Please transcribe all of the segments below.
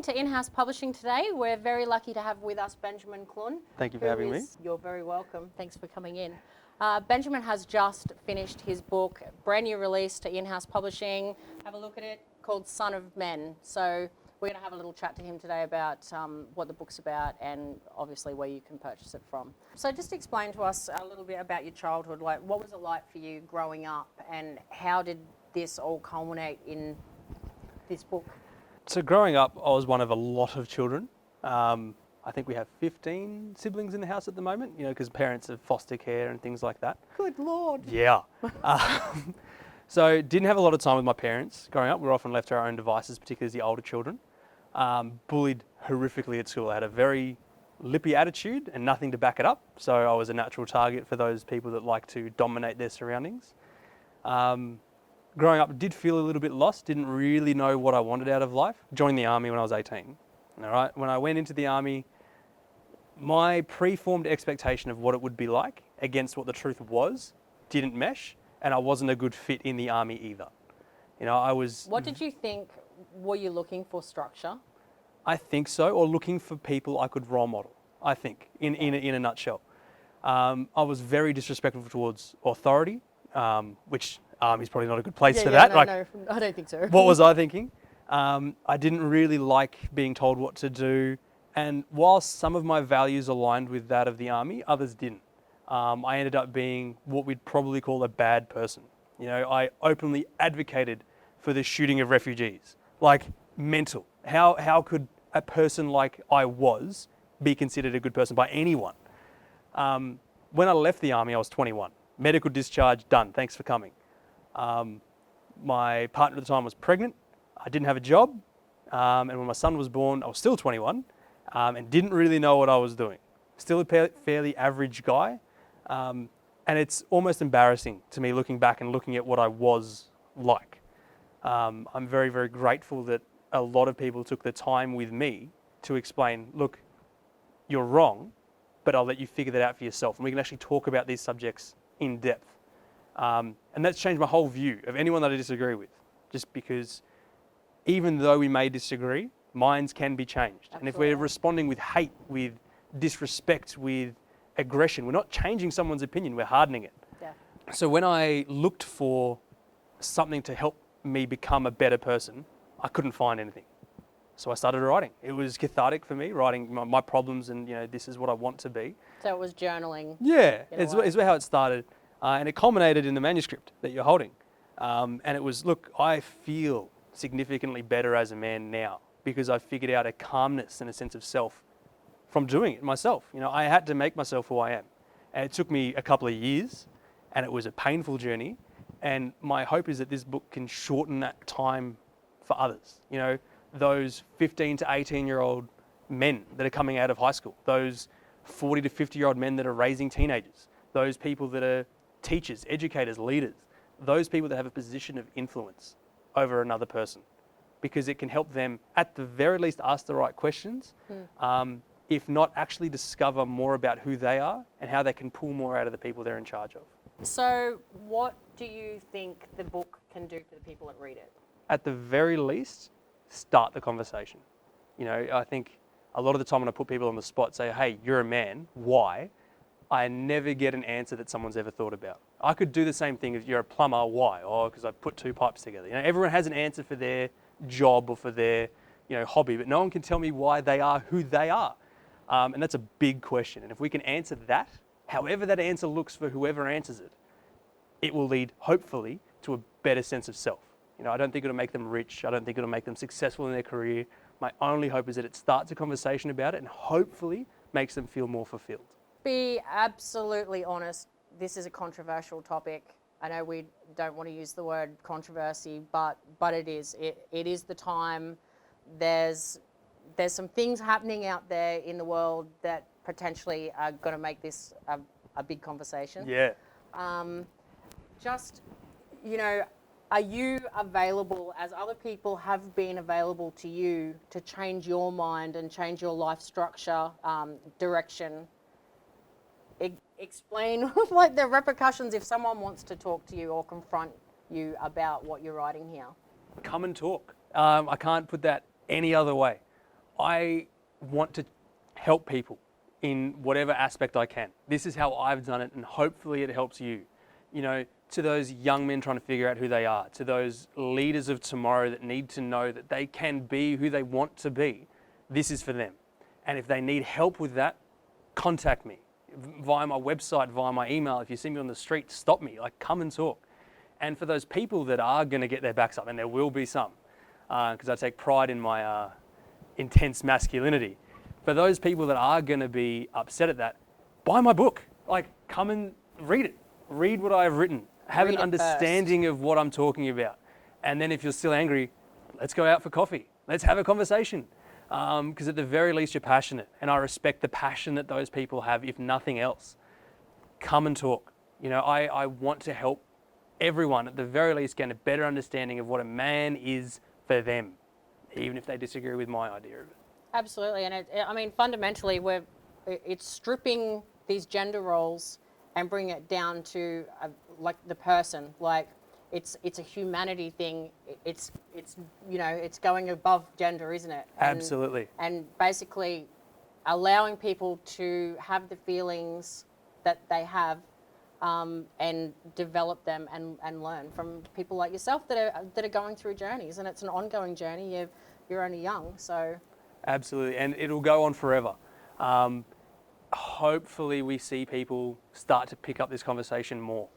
to InHouse Publishing today. We're very lucky to have with us Benjamin Clun. Thank you for having me. You're very welcome. Thanks for coming in. Benjamin has just finished his book, brand new release to InHouse Publishing. Have a look at it, called Son of Men. So we're going to have a little chat to him today about what the book's about and obviously where you can purchase it from. So just explain to us a little bit about your childhood. Like, what was it like for you growing up, and how did this all culminate in this book? So growing up, I was one of a lot of children. I think we have 15 siblings in the house at the moment, you know, because parents have foster care and things like that. Good Lord. Yeah. So didn't have a lot of time with my parents growing up. We were often left to our own devices, particularly as the older children. Bullied horrifically at school. I had a very lippy attitude and nothing to back it up. So I was a natural target for those people that like to dominate their surroundings. Growing up, did feel a little bit lost, didn't really know what I wanted out of life. Joined the army when I was 18. All right. When I went into the army, my preformed expectation of what it would be like against what the truth was didn't mesh, and I wasn't a good fit in the army either. You know, I was... What did you think? Were you looking for structure? I think so, or looking for people I could role model, I think, in a nutshell. I was very disrespectful towards authority, which army's probably not a good place for that. No, I don't think so. What was I thinking? I didn't really like being told what to do, and while some of my values aligned with that of the army, others didn't. I ended up being what we'd probably call a bad person. You know, I openly advocated for the shooting of refugees. Like, mental. How could a person like I was be considered a good person by anyone? When I left the army, I was 21. Medical discharge, done. Thanks for coming. My partner at the time was pregnant. I didn't have a job. And when my son was born, I was still 21 and didn't really know what I was doing. Still a fairly average guy. And it's almost embarrassing to me looking back and looking at what I was like. I'm very, very grateful that a lot of people took the time with me to explain, look, you're wrong, but I'll let you figure that out for yourself. And we can actually talk about these subjects in depth. And that's changed my whole view of anyone that I disagree with, just because even though we may disagree, minds can be changed. Absolutely. And if we're responding with hate, with disrespect, with aggression, we're not changing someone's opinion, we're hardening it. Yeah. So when I looked for something to help me become a better person, I couldn't find anything. So I started writing. It was cathartic for me, writing my problems and, you know, this is what I want to be. So it was journaling. Yeah, it's how it started. And it culminated in the manuscript that you're holding. And it was, look, I feel significantly better as a man now because I figured out a calmness and a sense of self from doing it myself. You know, I had to make myself who I am. And it took me a couple of years, and it was a painful journey. And my hope is that this book can shorten that time for others. You know, those 15 to 18-year-old men that are coming out of high school, those 40 to 50-year-old men that are raising teenagers, those people that are teachers, educators, leaders, those people that have a position of influence over another person, because it can help them at the very least ask the right questions, if not actually discover more about who they are and how they can pull more out of the people they're in charge of. So what do you think the book can do for the people that read it? At the very least, start the conversation. You know, I think a lot of the time when I put people on the spot, say, hey, you're a man, why? I never get an answer that someone's ever thought about. I could do the same thing if you're a plumber, why? Oh, because I put two pipes together. You know, everyone has an answer for their job or for their, you know, hobby, but no one can tell me why they are who they are. And that's a big question. And if we can answer that, however that answer looks for whoever answers it, it will lead, hopefully, to a better sense of self. You know, I don't think it'll make them rich. I don't think it'll make them successful in their career. My only hope is that it starts a conversation about it and hopefully makes them feel more fulfilled. Be absolutely honest. This is a controversial topic. I know we don't want to use the word controversy, but it is. It is the time. There's some things happening out there in the world that potentially are going to make this a big conversation. Yeah. Just, you know, are you available, as other people have been available to you, to change your mind and change your life structure, direction? Explain like the repercussions if someone wants to talk to you or confront you about what you're writing here. Come and talk. I can't put that any other way. I want to help people in whatever aspect I can. This is how I've done it, and hopefully it helps you. You know, to those young men trying to figure out who they are, to those leaders of tomorrow that need to know that they can be who they want to be, this is for them. And if they need help with that, contact me via my website, via my email. If you see me on the street, stop me, like come and talk. And for those people that are going to get their backs up, and there will be some, because I take pride in my intense masculinity. For those people that are going to be upset at that, buy my book. Like, come and read it. Read what I've written. Have an understanding of what I'm talking about. And then if you're still angry, let's go out for coffee. Let's have a conversation. Because at the very least, you're passionate. And I respect the passion that those people have, if nothing else. Come and talk. You know, I want to help everyone, at the very least, get a better understanding of what a man is for them, even if they disagree with my idea of it. Absolutely, and I mean, fundamentally, it's stripping these gender roles and bringing it down to like the person. Like, it's a humanity thing. It's you know, it's going above gender, isn't it? Absolutely. And basically, allowing people to have the feelings that they have, and develop them and learn from people like yourself that are going through journeys, and it's an ongoing journey. You're only young, so. Absolutely, and it'll go on forever. Hopefully we see people start to pick up this conversation more.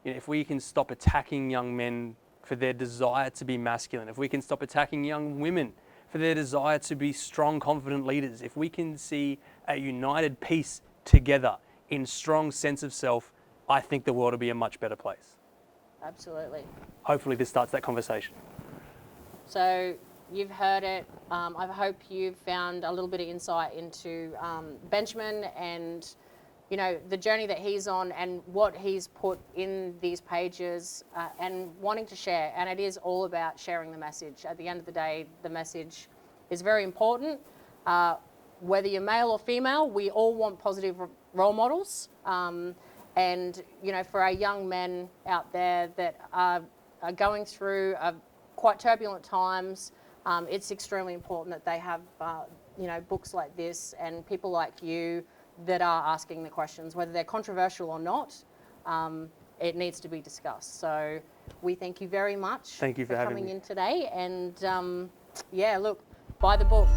You know, if we can stop attacking young men for their desire to be masculine, if we can stop attacking young women for their desire to be strong, confident leaders, if we can see a united piece together in strong sense of self, I think the world will be a much better place. Absolutely. Hopefully this starts that conversation. So you've heard it. I hope you've found a little bit of insight into Benjamin and, you know, the journey that he's on and what he's put in these pages, and wanting to share. And it is all about sharing the message. At the end of the day, the message is very important. Whether you're male or female, we all want positive role models. And, you know, for our young men out there that are going through quite turbulent times, it's extremely important that they have, you know, books like this and people like you that are asking the questions, whether they're controversial or not. It needs to be discussed. So we thank you very much. Thank you for having coming me. in today. And yeah, look, buy the book.